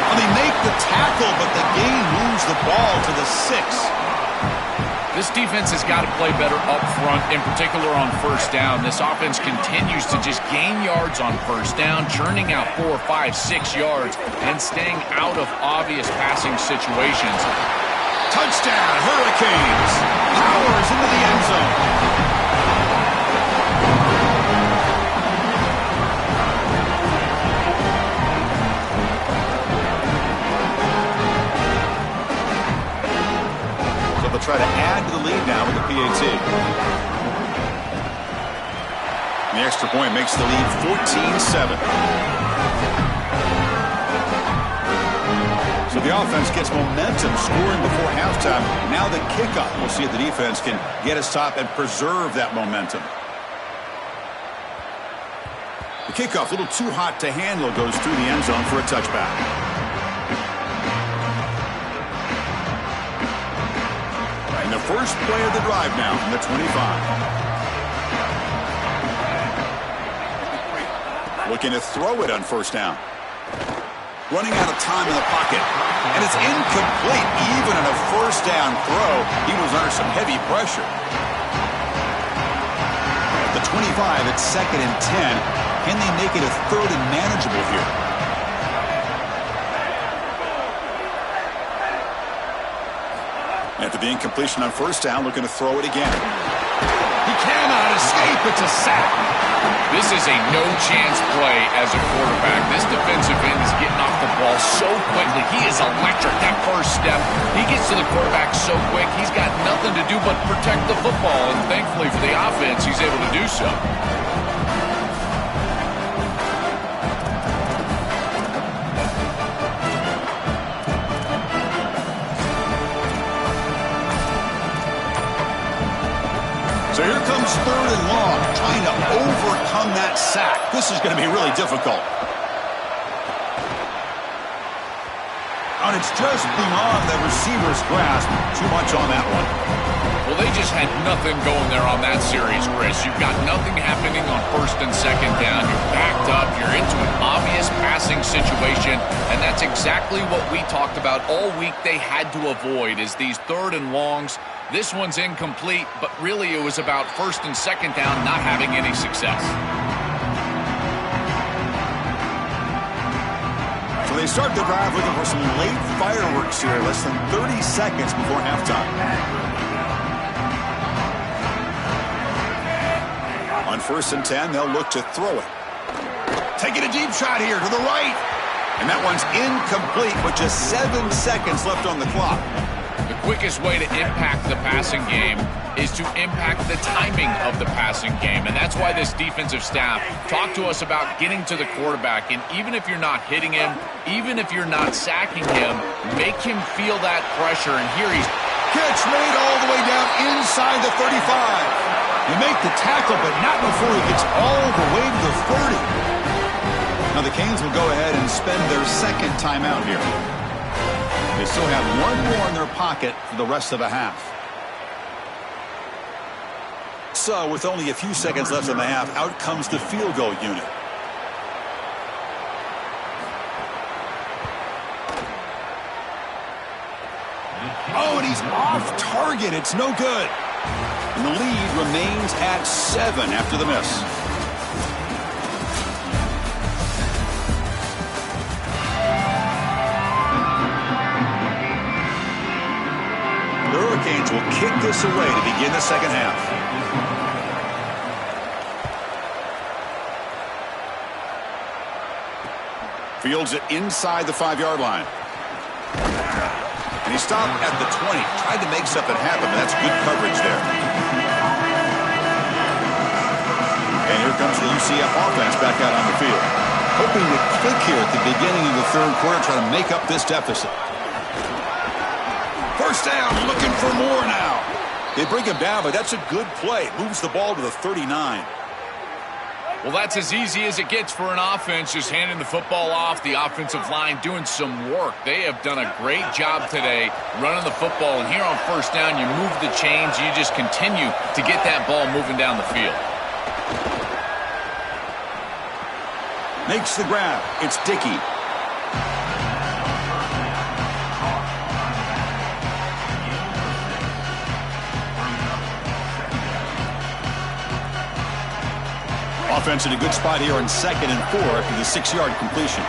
Well, they make the tackle, but the game moves the ball to the 6. This defense has got to play better up front, in particular on 1st down. This offense continues to just gain yards on 1st down, churning out 4, 5, 6 yards, and staying out of obvious passing situations. Touchdown, Hurricanes. Powers into the end zone. They'll try to add to the lead now with the PAT. The extra point makes the lead 14-7. So the offense gets momentum scoring before halftime. Now the kickoff. We'll see if the defense can get a stop and preserve that momentum. The kickoff, a little too hot to handle, goes through the end zone for a touchback. And the first play of the drive now from the 25. Looking to throw it on 1st down. Running out of time in the pocket. And it's incomplete. Even on a 1st down throw, he was under some heavy pressure. At the 25, it's 2nd and 10. Can they make it a 3rd and manageable here? After the incompletion on 1st down, looking to throw it again. He cannot escape. It's a sack. This is a no-chance play as a quarterback. This defensive end is getting off the ball so quickly. He is electric. That first step, he gets to the quarterback so quick, he's got nothing to do but protect the football. And thankfully for the offense, he's able to do so. So here comes 3rd and long, trying to overcome that sack. This is going to be really difficult. And it's just beyond the receiver's grasp. Too much on that one. Well, they just had nothing going there on that series, Chris. You've got nothing happening on 1st and 2nd down. You're backed up. You're into an obvious passing situation, and that's exactly what we talked about all week they had to avoid is these 3rd and longs. This one's incomplete, but really it was about 1st and 2nd down not having any success. So they start the drive looking for some late fireworks here, less than 30 seconds before halftime. On 1st and 10, they'll look to throw it. Taking a deep shot here to the right. And that one's incomplete with just 7 seconds left on the clock. The quickest way to impact the passing game is to impact the timing of the passing game. And that's why this defensive staff talked to us about getting to the quarterback. And even if you're not hitting him, even if you're not sacking him, make him feel that pressure. And here he's catch made all the way down inside the 35. You make the tackle, but not before he gets all the way to the 30. Now the Canes will go ahead and spend their 2nd timeout here. They still have one more in their pocket for the rest of the half. So with only a few seconds left in the half, out comes the field goal unit. off target. It's no good. And the lead remains at 7 after the miss. The Hurricanes will kick this away to begin the second half. Fields it inside the 5-yard line. And he stopped at the 20. Tried to make something happen, but that's good coverage there. And here comes the UCF offense back out on the field. Hoping to click here at the beginning of the third quarter, try to make up this deficit. First down, looking for more now. They bring him down, but that's a good play. Moves the ball to the 39. Well, that's as easy as it gets for an offense, just handing the football off, the offensive line doing some work. They have done a great job today running the football, and here on first down, you move the chains, you just continue to get that ball moving down the field. Makes the grab. It's Dickey. Offense in a good spot here on 2nd and 4 after the 6-yard completion.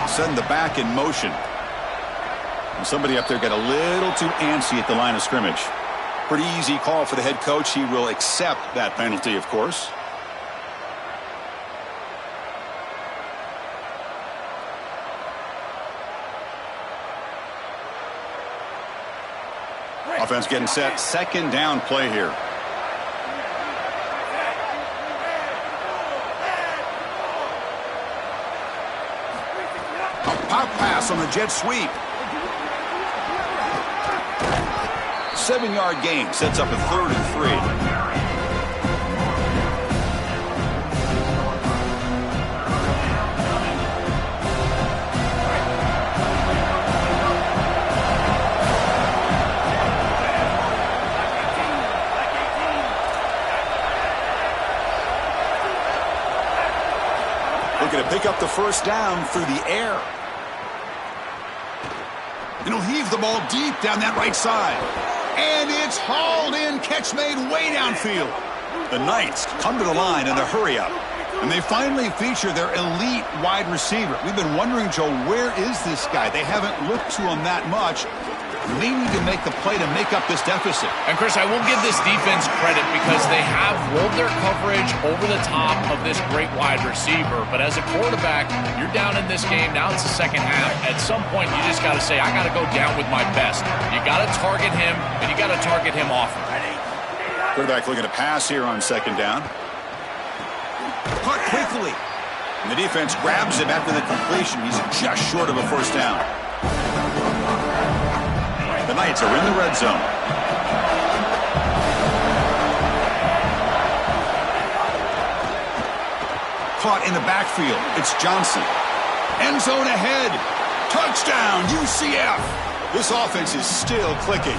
Send the back in motion. And somebody up there got a little too antsy at the line of scrimmage. Pretty easy call for the head coach. He will accept that penalty, of course. Offense getting set. 2nd down play here. Pop pass on the jet sweep. 7-yard gain sets up a 3rd and 3. Looking to pick up the first down through the air. And he'll heave the ball deep down that right side. And it's hauled in. Catch made way downfield. The Knights come to the line in a hurry-up. And they finally feature their elite wide receiver. We've been wondering, Joe, where is this guy? They haven't looked to him that much. They need to make the play to make up this deficit. And, Chris, I will give this defense credit because they have rolled their coverage over the top of this great wide receiver. But as a quarterback, you're down in this game. Now it's the second half. At some point, you just got to say, I got to go down with my best. You got to target him, and you got to target him often. Quarterback looking to pass here on 2nd down. Caught quickly. And the defense grabs him after the completion. He's just short of a first down. The Knights are in the red zone. Caught in the backfield. It's Johnson. End zone ahead. Touchdown, UCF. This offense is still clicking.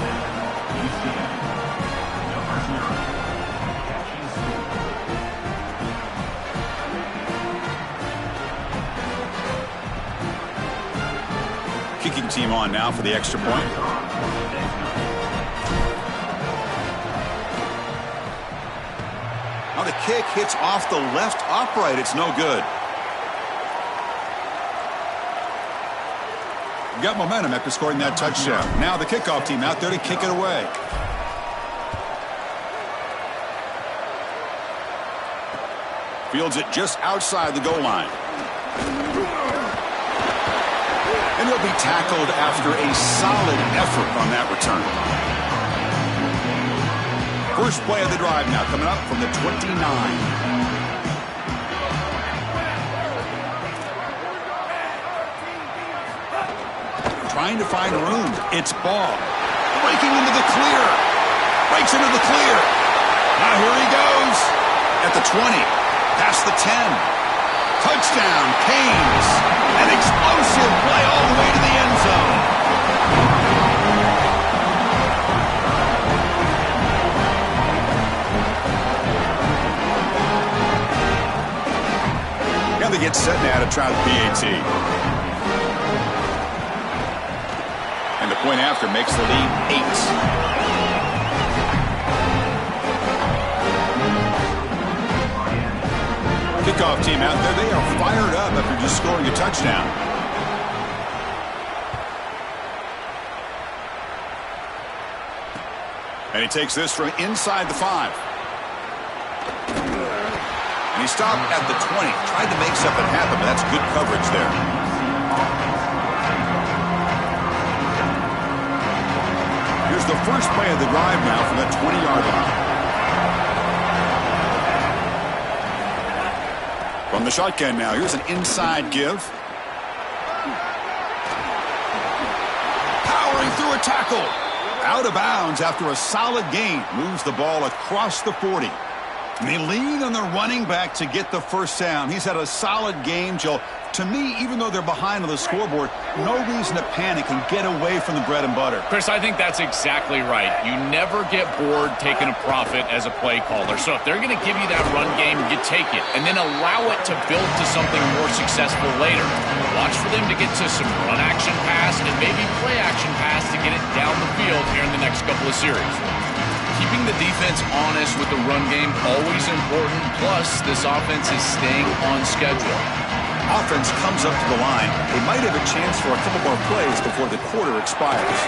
Kicking team on now for the extra point. Now the kick hits off the left upright. It's no good. Got momentum after scoring that touchdown. Now the kickoff team out there to kick it away. Fields it just outside the goal line. And he'll be tackled after a solid effort on that return. First play of the drive now coming up from the 29. Trying to find room. It's Ball. Breaking into the clear. Breaks into the clear. Now here he goes. At the 20. Past the 10. Touchdown, Canes. An explosive play all the way to the end zone. Now they get set now to try the PAT. And the point after makes the lead 8. Kickoff team out there. They are fired up after just scoring a touchdown. And he takes this from inside the 5. And he stopped at the 20. Tried to make something happen, but that's good coverage there. Here's the first play of the drive now from the 20-yard line. From the shotgun now, here's an inside give. Powering through a tackle. Out of bounds after a solid gain. Moves the ball across the 40. And they lean on the running back to get the first down. He's had a solid game, Joe. To me, even though they're behind on the scoreboard, no reason to panic and get away from the bread and butter. Chris, I think that's exactly right. You never get bored taking a profit as a play caller. So if they're going to give you that run game, you take it. And then allow it to build to something more successful later. Watch for them to get to some run action pass and maybe play action pass to get it down the field here in the next couple of series. Keeping the defense honest with the run game, always important. Plus, this offense is staying on schedule. Offense comes up to the line. They might have a chance for a couple more plays before the quarter expires.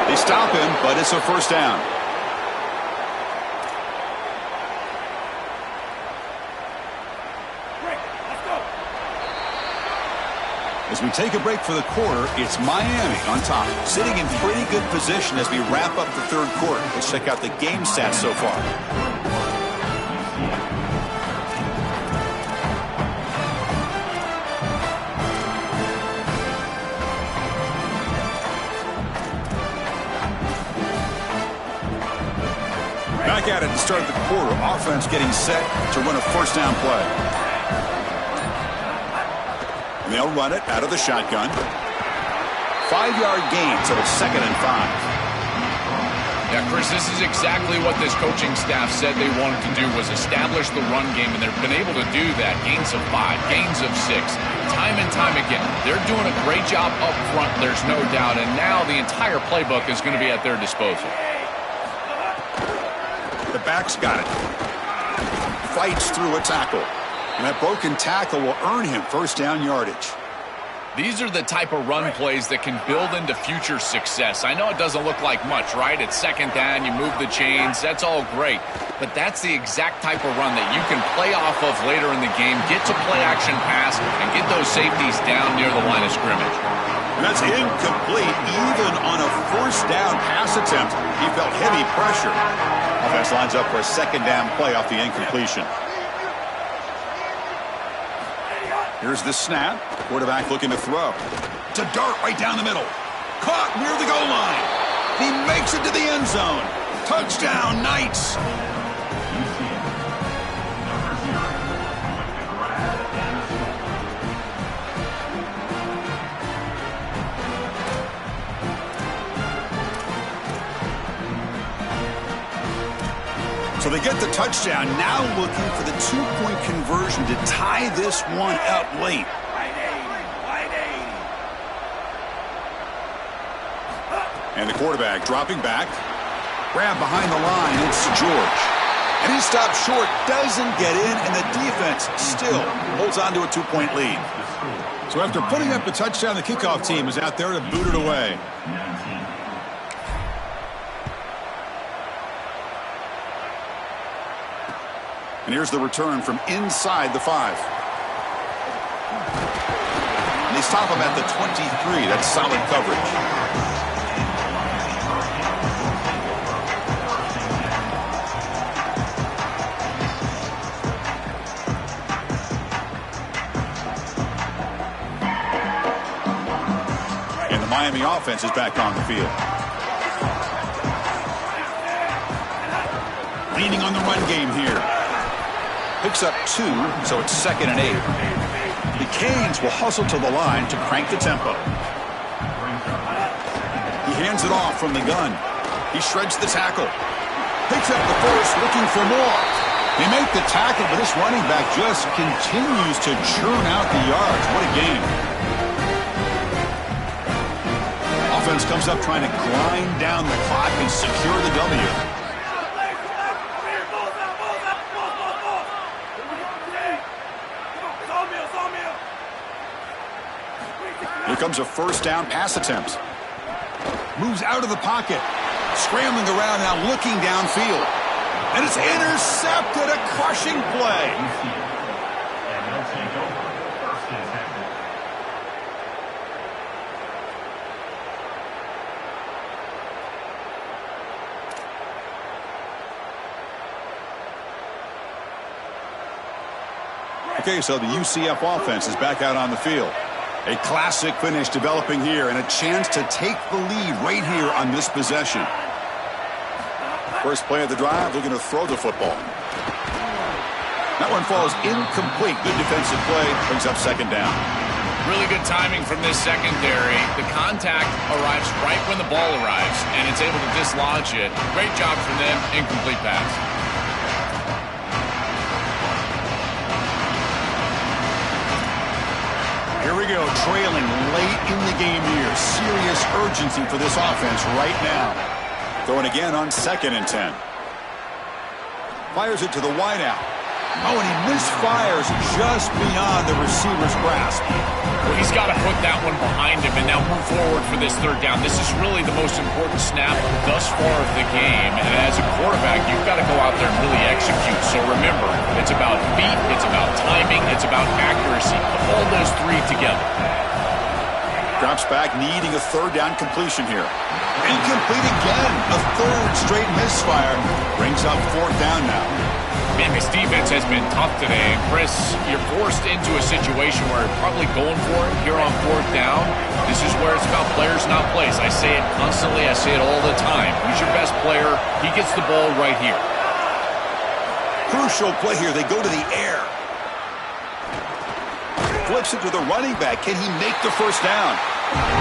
They stop him, but it's a first down. As we take a break for the quarter, it's Miami on top, sitting in pretty good position as we wrap up the third quarter. Let's check out the game stats so far. Back at it to start the quarter. Offense getting set to run a first down play. And they'll run it out of the shotgun. 5-yard gain, so it's 2nd and 5. Yeah, Chris, this is exactly what this coaching staff said they wanted to do, was establish the run game, and they've been able to do that. Gains of 5, gains of 6, time and time again. They're doing a great job up front, there's no doubt, and now the entire playbook is going to be at their disposal. The back's got it. Fights through a tackle. And that broken tackle will earn him first down yardage. These are the type of run plays that can build into future success. I know it doesn't look like much, right? It's second down, you move the chains, that's all great. But that's the exact type of run that you can play off of later in the game, get to play action pass, and get those safeties down near the line of scrimmage. And that's incomplete. Even on a first down pass attempt, he felt heavy pressure. Offense lines up for a second down play off the incompletion. Here's the snap. Quarterback looking to throw. It's a dart right down the middle. Caught near the goal line. He makes it to the end zone. Touchdown, Knights. So they get the touchdown, now looking for the two-point conversion to tie this one up late. And the quarterback dropping back. Grab behind the line, it's George. And he stops short, doesn't get in, and the defense still holds on to a two-point lead. So after putting up the touchdown, the kickoff team is out there to boot it away. And here's the return from inside the 5. And they stop him at the 23. That's solid coverage. And the Miami offense is back on the field. Leaning on the run game here. Picks up 2, so it's 2nd and 8. The Canes will hustle to the line to crank the tempo. He hands it off from the gun. He shreds the tackle. Picks up the first, looking for more. They make the tackle, but this running back just continues to churn out the yards. What a game. offense comes up trying to grind down the clock and secure the W. Here comes a first down pass attempt. Moves out of the pocket. Scrambling around now, looking downfield. And it's intercepted. A crushing play. Okay, so the UCF offense is back out on the field. A classic finish developing here and a chance to take the lead right here on this possession. First play of the drive, looking to throw the football. That one falls incomplete. Good defensive play, brings up second down. Really good timing from this secondary. The contact arrives right when the ball arrives, and it's able to dislodge it. Great job from them. Incomplete pass. Here we go, trailing late in the game here. Serious urgency for this offense right now. Throwing again on 2nd and 10. Fires it to the wideout. Oh, and he misfires just beyond the receiver's grasp. Well, he's got to put that one behind him and now move forward for this third down. This is really the most important snap thus far of the game. And as a quarterback, you've got to go out there and really execute. So remember, it's about feet, it's about timing, it's about accuracy. Put all those three together. Drops back, needing a third down completion here. Incomplete again. A third straight misfire. Brings up 4th down now. Man, this defense has been tough today. And Chris, you're forced into a situation where you're probably going for it here on 4th down. This is where it's about players, not plays. I say it constantly. I say it all the time. Who's your best player? He gets the ball right here. Crucial play here. They go to the air. Flips it to the running back. Can he make the first down?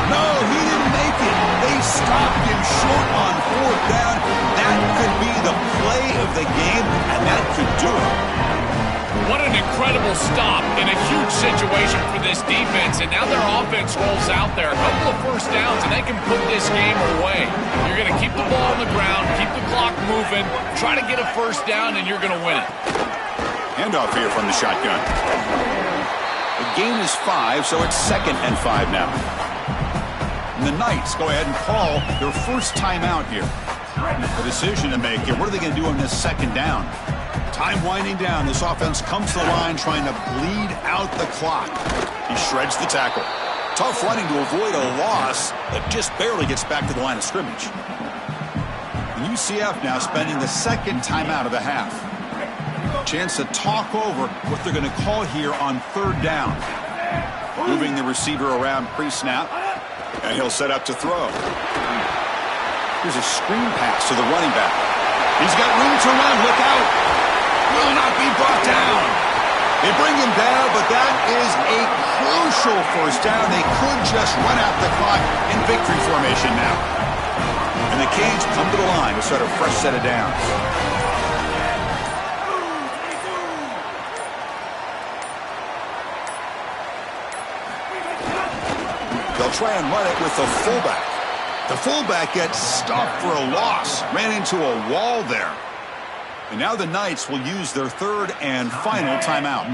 No, he didn't make it. They stopped him short on 4th down. That could be the play of the game, and that could do it. What an incredible stop in a huge situation for this defense, and now their offense rolls out there. A couple of first downs, and they can put this game away. You're going to keep the ball on the ground, keep the clock moving, try to get a first down, and you're going to win it. Handoff here from the shotgun. The gain is 5, so it's 2nd and 5 now. And the Knights go ahead and call their first timeout here. A decision to make here. What are they going to do on this 2nd down? Time winding down. This offense comes to the line trying to bleed out the clock. He shreds the tackle. Tough running to avoid a loss, but just barely gets back to the line of scrimmage. The UCF now spending the 2nd timeout of the half. Chance to talk over what they're going to call here on 3rd down. Moving the receiver around pre-snap, and he'll set up to throw. Here's a screen pass to the running back. He's got room to run. Look out. Will not be brought down. They bring him down, but that is a crucial first down. They could just run out the clock in victory formation now. And the Canes come to the line to start a fresh set of downs. They'll try and run it with the fullback. The fullback gets stopped for a loss. Ran into a wall there. And now the Knights will use their 3rd and final timeout.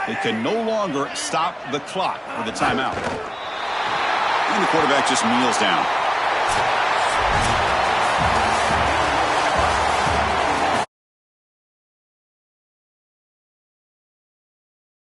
They can no longer stop the clock with the timeout. And the quarterback just kneels down.